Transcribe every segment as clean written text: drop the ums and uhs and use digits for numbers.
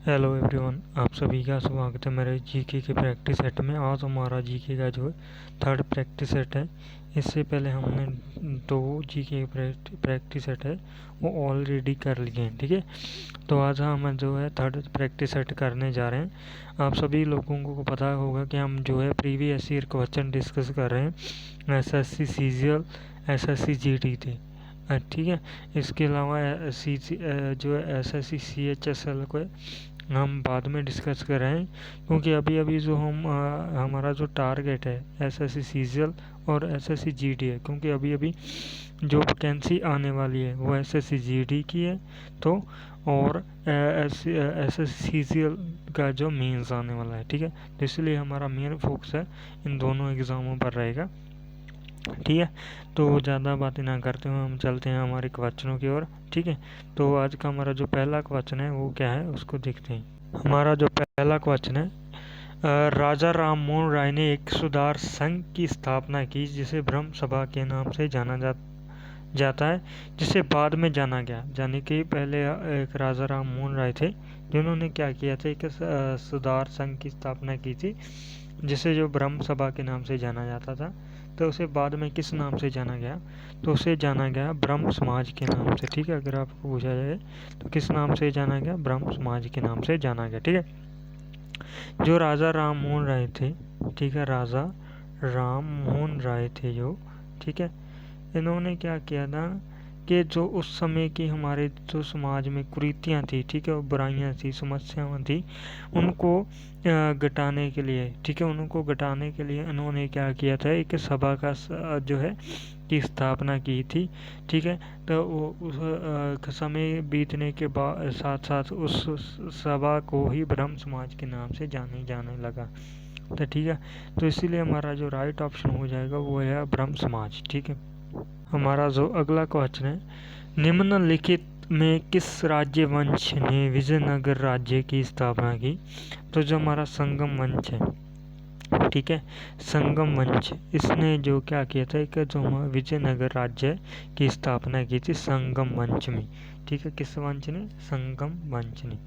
Hello everyone, आप सभी का स्वागत है मेरे जीके के प्रैक्टिस सेट में। आज हमारा जीके का जो है थर्ड प्रैक्टिस सेट है। इससे पहले हमने दो जीके प्रैक्टिस सेट है वो ऑलरेडी कर लिए हैं, ठीक है। तो आज हम जो है थर्ड प्रैक्टिस सेट करने जा रहे हैं। आप सभी लोगों को पता होगा कि हम जो है प्रीवियस ईयर क्वेश्चन डिस्कस कर रहे हैं। एसएससी सीजीएल, एसएससी जीडी थे, ठीक है। इसके अलावा जो है एसएससी सीएचएसएल को हम बाद में डिस्कस कर रहे हैं, क्योंकि अभी अभी जो हमारा जो टारगेट है एसएससी सीजीएल और एसएससी जीडी है, क्योंकि अभी अभी जो वैकेंसी आने वाली है वो एसएससी जीडी की है तो, और एसएससी सीजीएल का जो मेंस आने वाला है, ठीक है। तो इसलिए हमारा मेन फोकस है इन दोनों एग्ज़ामों पर रहेगा, ठीक है। तो ज़्यादा बातें ना करते हुए हम चलते हैं हमारे क्वेश्चनों की ओर, ठीक है। तो आज का हमारा जो पहला क्वेश्चन है वो क्या है उसको देखते हैं। हमारा जो पहला क्वेश्चन है, राजा राम मोहन राय ने एक सुधार संघ की स्थापना की जिसे ब्रह्म सभा के नाम से जाना जाता है, जिसे बाद में जाना गया। यानी कि पहले एक राजा राम मोहन राय थे जिन्होंने क्या किया था, एक सुधार संघ की स्थापना की थी जिसे जो ब्रह्म सभा के नाम से जाना जाता था। तो उसे बाद में किस नाम से जाना गया, तो उसे जाना गया ब्रह्म समाज के नाम से, ठीक है। अगर आपको पूछा जाए तो किस नाम से जाना गया, ब्रह्म समाज के नाम से जाना गया, ठीक है। जो राजा राम मोहन राय थे, ठीक है, राजा राम मोहन राय थे जो, ठीक है, इन्होंने क्या किया था कि जो उस समय की हमारे जो समाज में कुरीतियाँ थी, ठीक है, बुराइयाँ थी, समस्याएं थी, उनको घटाने के लिए, ठीक है, उनको घटाने के लिए इन्होंने क्या किया था, एक सभा का जो है की स्थापना की थी, ठीक है। तो उस समय बीतने के बाद साथ साथ उस सभा को ही ब्रह्म समाज के नाम से जाने लगा, तो ठीक है। तो इसीलिए हमारा जो राइट ऑप्शन हो जाएगा वो है ब्रह्म समाज, ठीक है। हमारा जो अगला क्वेश्चन है, निम्नलिखित में किस राज्य वंश ने विजयनगर राज्य की स्थापना की। तो जो हमारा संगम वंश है, ठीक है, संगम वंश, इसने जो क्या किया था कि जो हमारा विजयनगर राज्य की स्थापना की थी संगम वंश में, ठीक है। किस वंश ने, संगम वंश ने।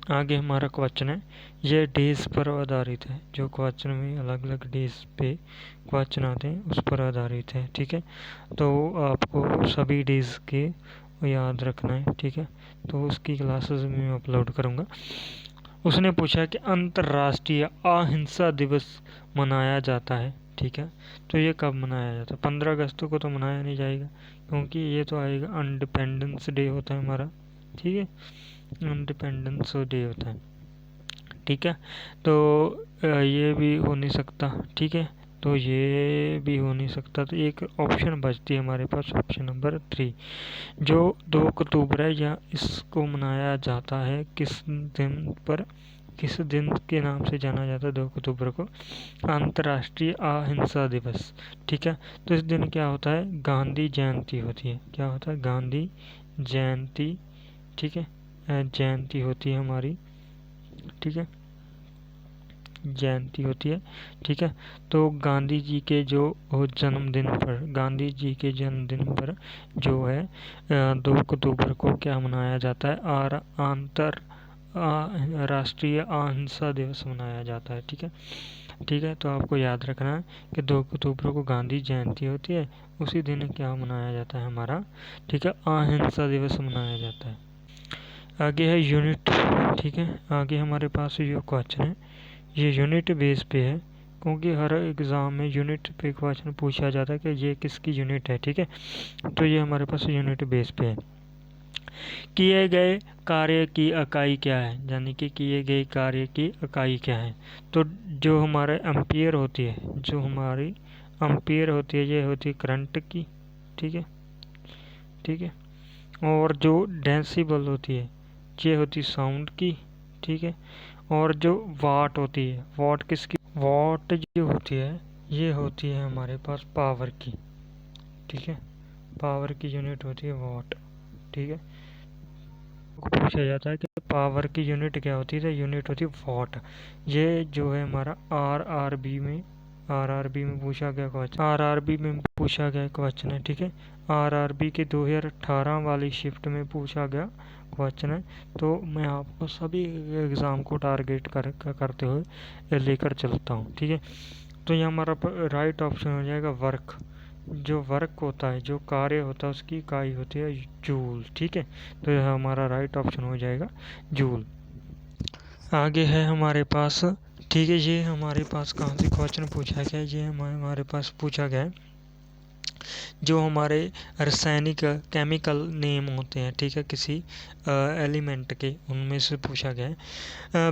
आगे हमारा क्वेश्चन है, यह डेज पर आधारित है। जो क्वेश्चन में अलग अलग डेज पे क्वेश्चन आते हैं उस पर आधारित है, ठीक है। तो आपको सभी डेज के याद रखना है, ठीक है। तो उसकी क्लासेस में मैं अपलोड करूँगा। उसने पूछा कि अंतर्राष्ट्रीय अहिंसा दिवस मनाया जाता है, ठीक है। तो ये कब मनाया जाता है, 15 अगस्त को तो मनाया नहीं जाएगा, क्योंकि ये तो आएगा इंडिपेंडेंस डे होता है हमारा, ठीक है, इंडिपेंडेंस डे होता है, ठीक है। तो ये भी हो नहीं सकता, ठीक है। तो ये भी हो नहीं सकता, तो एक ऑप्शन बचती है हमारे पास, ऑप्शन नंबर 3, जो 2 अक्टूबर है, या इसको मनाया जाता है किस दिन पर, किस दिन के नाम से जाना जाता है 2 अक्टूबर को, अंतर्राष्ट्रीय अहिंसा दिवस, ठीक है। तो इस दिन क्या होता है, गांधी जयंती होती है। क्या होता है, गांधी जयंती, ठीक है, जयंती होती है हमारी, ठीक है, जयंती होती है, ठीक है। तो गांधी जी के जो जन्मदिन पर, गांधी जी के जन्मदिन पर जो है 2 अक्टूबर को क्या मनाया जाता है, राष्ट्रीय अहिंसा दिवस मनाया जाता है, ठीक है, ठीक है। तो आपको याद रखना है कि 2 अक्टूबर को गांधी जयंती होती है, उसी दिन क्या मनाया जाता है हमारा, ठीक है, अहिंसा दिवस मनाया जाता है। आगे है यूनिट, ठीक है। आगे हमारे पास जो क्वेश्चन है ये यूनिट बेस पे है, क्योंकि हर एग्ज़ाम में यूनिट पे क्वेश्चन पूछा जाता है कि ये किसकी यूनिट है, ठीक है। तो ये हमारे पास यूनिट बेस पे है। किए गए कार्य की इकाई क्या है, यानी कि किए गए कार्य की इकाई क्या है। तो जो हमारे एम्पियर होती है, जो हमारी एम्पियर होती है, ये होती है करंट की, ठीक है, ठीक है। और जो डेसिबल होती है ये होती साउंड की, ठीक है। और जो वाट होती है, वाट किसकी, वाट जो होती है ये होती है हमारे पास पावर की, ठीक है, पावर की यूनिट होती है वाट, ठीक है। पूछा जाता है कि पावर की यूनिट क्या होती है, यूनिट होती है वाट। ये जो है हमारा आरआरबी में पूछा गया क्वेश्चन, आरआरबी में पूछा गया क्वेश्चन है, ठीक है। आरआरबी के 2018 वाली शिफ्ट में पूछा गया क्वेश्चन है, तो मैं आपको सभी एग्ज़ाम को टारगेट करते हुए लेकर चलता हूँ। ठीक है, तो ये हमारा राइट ऑप्शन हो जाएगा वर्क। जो वर्क होता है, जो कार्य होता है, उसकी इकाई होती है जूल। ठीक है, तो यह हमारा राइट ऑप्शन हो जाएगा जूल। आगे है हमारे पास, ठीक है, ये हमारे पास कहाँ से क्वेश्चन पूछा गया है, ये हमारे पास पूछा गया है जो हमारे रासायनिक केमिकल नेम होते हैं, ठीक है, किसी एलिमेंट के, उनमें से पूछा गया है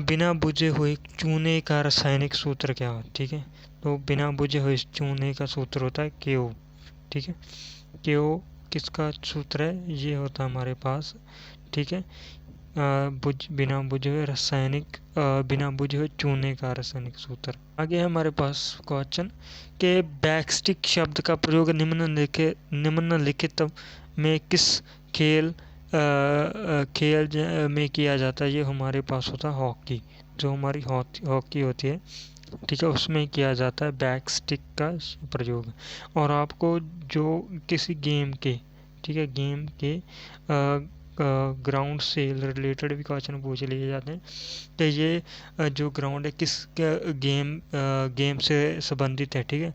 बिना बुझे हुए चूने का रासायनिक सूत्र क्या है। ठीक है, तो बिना बुझे हुए चूने का सूत्र होता है केओ। ठीक है, केओ किसका सूत्र है, ये होता है हमारे पास, ठीक है, बिना बुझे हुए रासायनिक, बिना बुझे हुए चूने का रासायनिक सूत्र। आगे है हमारे पास क्वेश्चन के बैकस्टिक शब्द का प्रयोग निम्नलिखित में किस खेल में किया जाता है। ये हमारे पास होता है हॉकी, जो हमारी हॉकी होती है, ठीक है, उसमें किया जाता है बैकस्टिक का प्रयोग। और आपको जो किसी गेम के, ठीक है, गेम के ग्राउंड से रिलेटेड भी क्वेश्चन पूछ लिए जाते हैं कि ये जो ग्राउंड है किस गेम से संबंधित है। ठीक है,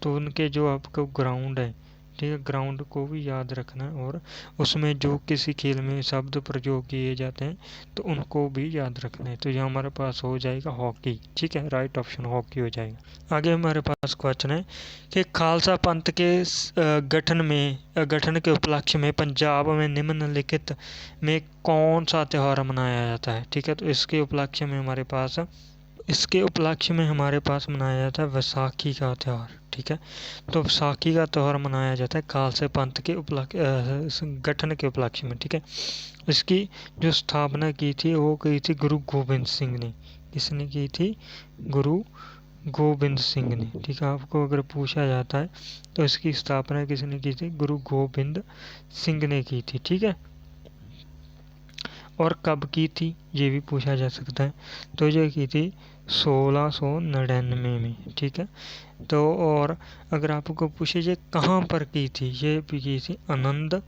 तो उनके जो आपका ग्राउंड है, ठीक है, ग्राउंड को भी याद रखना है, और उसमें जो किसी खेल में शब्द प्रयोग किए जाते हैं तो उनको भी याद रखना है। तो ये हमारे पास हो जाएगा हॉकी। ठीक है, राइट ऑप्शन हॉकी हो जाएगा। आगे हमारे पास क्वेश्चन है कि खालसा पंथ के गठन के उपलक्ष्य में पंजाब में निम्नलिखित में कौन सा त्यौहार मनाया जाता है। ठीक है, तो इसके उपलक्ष्य में हमारे पास मनाया जाता है वैसाखी का त्यौहार। ठीक है, तो वैसाखी का त्यौहार मनाया जाता है खालसा पंथ के गठन के उपलक्ष्य में। ठीक है, इसकी जो स्थापना की थी वो की थी गुरु गोविंद सिंह ने। किसने की थी? गुरु गोविंद सिंह ने। ठीक है, आपको अगर पूछा जाता है तो इसकी स्थापना किसने की थी? गुरु गोविंद सिंह ने की थी। ठीक है, और कब की थी ये भी पूछा जा सकता है, तो ये की थी 1699 में। ठीक है, तो और अगर आपको पूछे ये कहाँ पर की थी, ये भी की थी आनंद,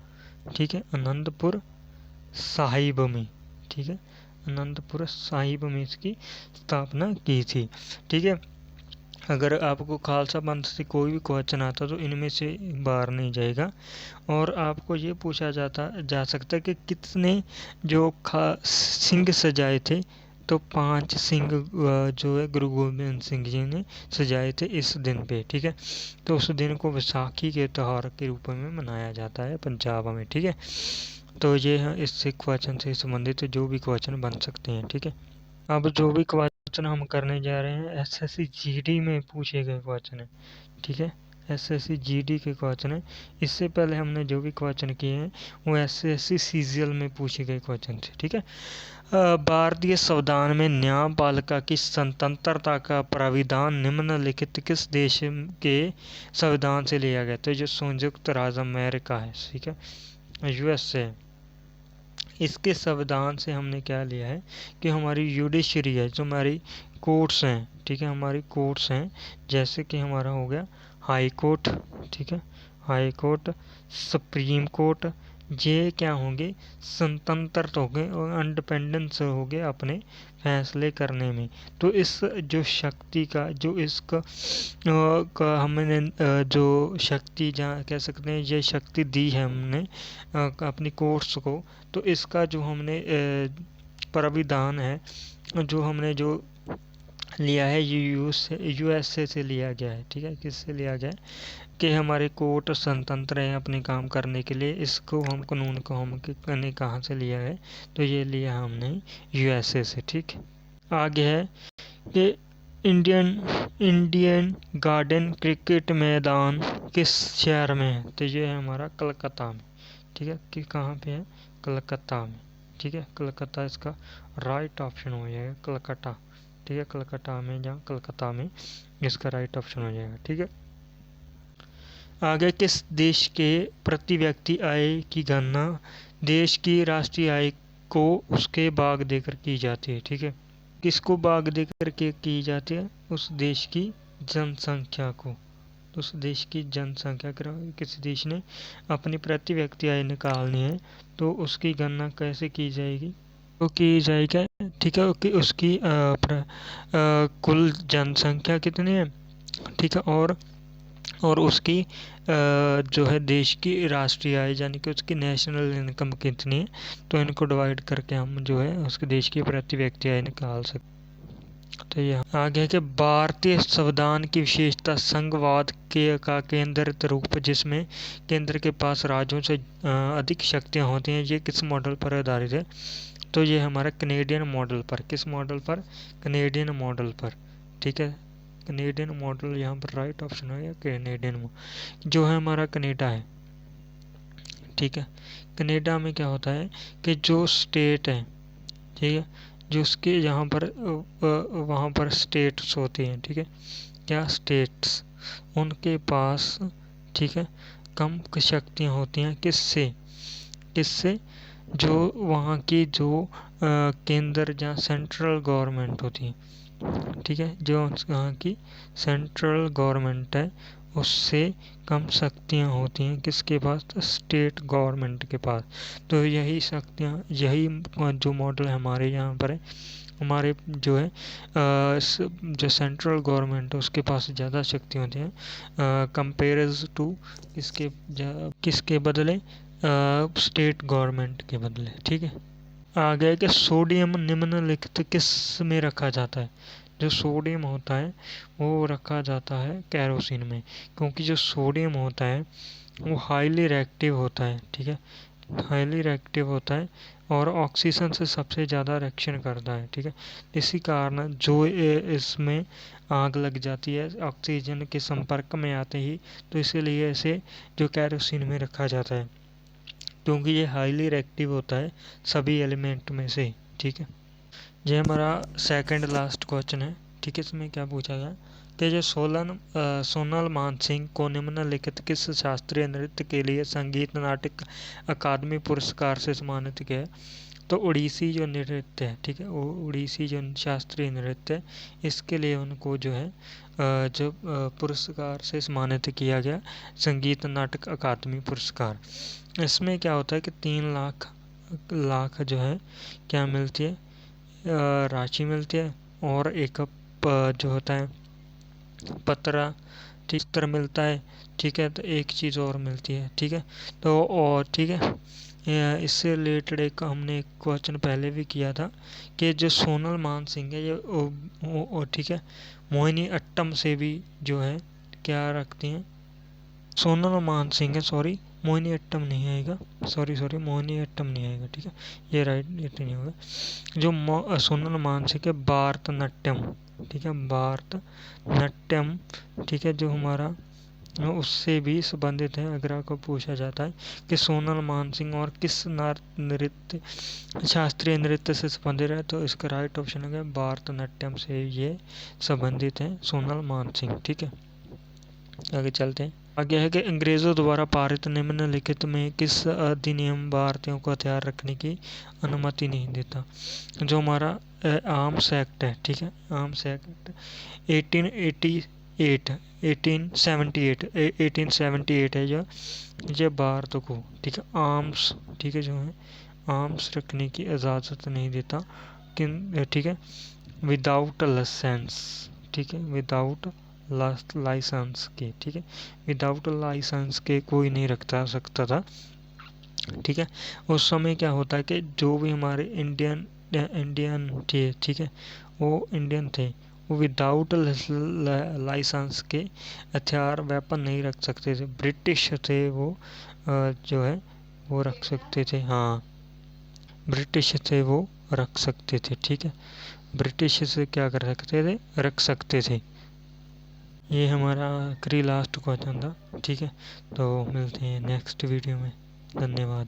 ठीक है, आनंदपुर साहिब में। ठीक है, आनंदपुर साहिब में इसकी स्थापना की थी। ठीक है, अगर आपको खालसा पंथ से कोई भी क्वेश्चन आता तो इनमें से बाहर नहीं जाएगा। और आपको ये पूछा जा सकता है कि कितने जो सिंह सजाए थे, तो 5 सिंह जो है गुरु गोविंद सिंह जी ने सजाए थे इस दिन पे। ठीक है, तो उस दिन को वैसाखी के त्यौहार के रूप में मनाया जाता है पंजाब में। ठीक है, तो ये है इससे क्वेश्चन से संबंधित जो भी क्वेश्चन बन सकते हैं। ठीक है, अब जो भी क्वेश्चन हम करने जा रहे हैं एसएससी जीडी में पूछे गए क्वेश्चन है। ठीक है, एसएससी जीडी के क्वेश्चन है। इससे पहले हमने जो भी क्वेश्चन किए हैं वो एसएससी सीजीएल में पूछे गए क्वेश्चन थे। ठीक है, भारतीय संविधान में न्यायपालिका की स्वतंत्रता का प्राविधान निम्नलिखित किस देश के संविधान से लिया गया? तो जो संयुक्त राज्य अमेरिका है, ठीक है, यूएसए, इसके संविधान से हमने क्या लिया है कि हमारी जुडिशरी है, जो हमारी कोर्ट्स हैं, ठीक है, हमारी कोर्ट्स हैं, जैसे कि हमारा हो गया हाई कोर्ट, ठीक है, हाई कोर्ट, सुप्रीम कोर्ट, ये क्या होंगे? स्वतंत्र तो होंगे और इंडिपेंडेंस होंगे अपने फैसले करने में। तो इस जो शक्ति का जो इसका हमने जो शक्ति जहाँ कह सकते हैं ये शक्ति दी है हमने अपनी कोर्ट्स को, तो इसका जो हमने प्राविधान है, जो हमने जो लिया है यूएसए से लिया गया है। ठीक है, किससे लिया गया है कि हमारे कोर्ट स्वतंत्र हैं अपने काम करने के लिए। इसको हम कानून को हमने कहाँ से लिया है? तो ये लिया हमने यूएसए से। ठीक, आगे है कि इंडियन गार्डन क्रिकेट मैदान किस शहर में है? तो ये है हमारा कलकत्ता में। ठीक है, कि कहाँ पे है? कलकत्ता में। ठीक है, कलकत्ता इसका राइट ऑप्शन हो जाएगा, कलकत्ता। ठीक है, कलकत्ता में, जहाँ कलकत्ता में इसका राइट ऑप्शन हो जाएगा। ठीक है, आगे किस देश के प्रति व्यक्ति आय की गणना देश की राष्ट्रीय आय को उसके भाग देकर की जाती है? ठीक है, किसको भाग देकर के की जाती है? उस देश की जनसंख्या को। तो उस देश की जनसंख्या किसी देश ने अपनी प्रति व्यक्ति आय निकालनी है तो उसकी गणना कैसे की जाएगी? तो की जाएगा, ठीक है, कि उसकी कुल जनसंख्या कितनी है, ठीक है, और उसकी जो है देश की राष्ट्रीय आय यानी कि उसकी नेशनल इनकम कितनी है, तो इनको डिवाइड करके हम जो है उसके देश की प्रति व्यक्ति आय निकाल सकते। तो यह आगे है कि भारतीय संविधान की विशेषता संघवाद का केंद्रित रूप, जिसमें केंद्र के पास राज्यों से अधिक शक्तियां होती हैं, ये किस मॉडल पर आधारित है? तो ये हमारा कनेडियन मॉडल पर। किस मॉडल पर? कनेडियन मॉडल पर, ठीक है। कनेडियन मॉडल यहाँ पर राइट ऑप्शन है, या कनेडियन जो है हमारा कनेडा है, ठीक है। कनेडा में क्या होता है कि जो स्टेट है, ठीक है, जो उसके यहाँ पर वहाँ पर स्टेट्स होती हैं, ठीक है, क्या स्टेट्स, उनके पास, ठीक है, कम शक्तियाँ होती हैं। किससे? किससे? जो वहाँ की जो केंद्र जहाँ सेंट्रल गवर्नमेंट होती है, ठीक है, जो वहाँ की सेंट्रल गवर्नमेंट है उससे कम शक्तियाँ होती हैं। किसके पास? तो स्टेट गवर्नमेंट के पास। तो यही शक्तियाँ, यही जो मॉडल हमारे यहाँ पर है, हमारे जो है जो सेंट्रल गवर्नमेंट है उसके पास ज़्यादा शक्ति होती हैं कंपेयर्स टू किसके बदले? स्टेट गवर्नमेंट के बदले, ठीक है। आगे है कि सोडियम निम्नलिखित किस में रखा जाता है? जो सोडियम होता है वो रखा जाता है केरोसिन में, क्योंकि जो सोडियम होता है वो हाईली रिएक्टिव होता है, ठीक है, हाईली रिएक्टिव होता है और ऑक्सीजन से सबसे ज़्यादा रिएक्शन करता है, ठीक है। इसी कारण जो इसमें आग लग जाती है ऑक्सीजन के संपर्क में आते ही, तो इसीलिए इसे जो केरोसिन में रखा जाता है, क्योंकि ये हाईली रिएक्टिव होता है सभी एलिमेंट में से, ठीक है। ये हमारा सेकंड लास्ट क्वेश्चन है, ठीक है। इसमें क्या पूछा गया कि जो सोनल मानसिंह को निम्नलिखित किस शास्त्रीय नृत्य के लिए संगीत नाटक अकादमी पुरस्कार से सम्मानित किया है? तो उड़ीसी जो नृत्य है, ठीक है, वो उड़ीसी जो शास्त्रीय नृत्य है, इसके लिए उनको जो है जो पुरस्कार से सम्मानित किया गया, संगीत नाटक अकादमी पुरस्कार। इसमें क्या होता है कि 3 लाख जो है क्या मिलती है, राशि मिलती है, और एक जो होता है पत्र मिलता है, ठीक है। तो एक चीज़ और मिलती है, ठीक है। तो और ठीक है, इससे रिलेटेड एक हमने एक क्वेश्चन पहले भी किया था कि जो सोनल मानसिंह है ये ठीक है, मोहिनी अट्टम से भी जो है क्या रखती हैं? सोनल मानसिंह है, सॉरी मोहिनी अट्टम नहीं आएगा, सॉरी मोहिनी अट्टम नहीं आएगा, ठीक है, ये राइट ये तो नहीं होगा। जो सोनल मानसिंह है भारतनाट्यम, ठीक है, भारतनाट्यम, ठीक है, जो हमारा उससे भी संबंधित है। अगर आपको पूछा जाता है कि सोनल मानसिंह और किस नृत्य शास्त्रीय नृत्य से संबंधित है, तो इसका राइट ऑप्शन है भारतनाट्यम से ये संबंधित है सोनल मानसिंह, ठीक है। आगे चलते हैं। आगे है कि अंग्रेजों द्वारा पारित निम्नलिखित में किस अधिनियम भारतीयों को हथियार रखने की अनुमति नहीं देता? जो हमारा आर्म्स एक्ट है, ठीक है, आर्म्स एक्ट 1878 है जो ये भारत को, ठीक है, आर्म्स, ठीक है, जो है आर्म्स रखने की इजाज़त नहीं देता, ठीक है, विदाउट लाइसेंस, ठीक है, विदाउट लाइसेंस के, ठीक है, विदाउट लाइसेंस के कोई नहीं रखता सकता था, ठीक है। उस समय क्या होता है कि जो भी हमारे इंडियन थे, ठीक है, वो इंडियन थे, वो विदाउट लाइसेंस के हथियार वेपन नहीं रख सकते थे। ब्रिटिश थे वो जो है वो रख सकते थे, हाँ, ब्रिटिश थे वो रख सकते थे, ठीक है, ब्रिटिश से क्या कर सकते थे? रख सकते थे। ये हमारा आखिरी लास्ट क्वेश्चन था, ठीक है। तो मिलते हैं नेक्स्ट वीडियो में, धन्यवाद।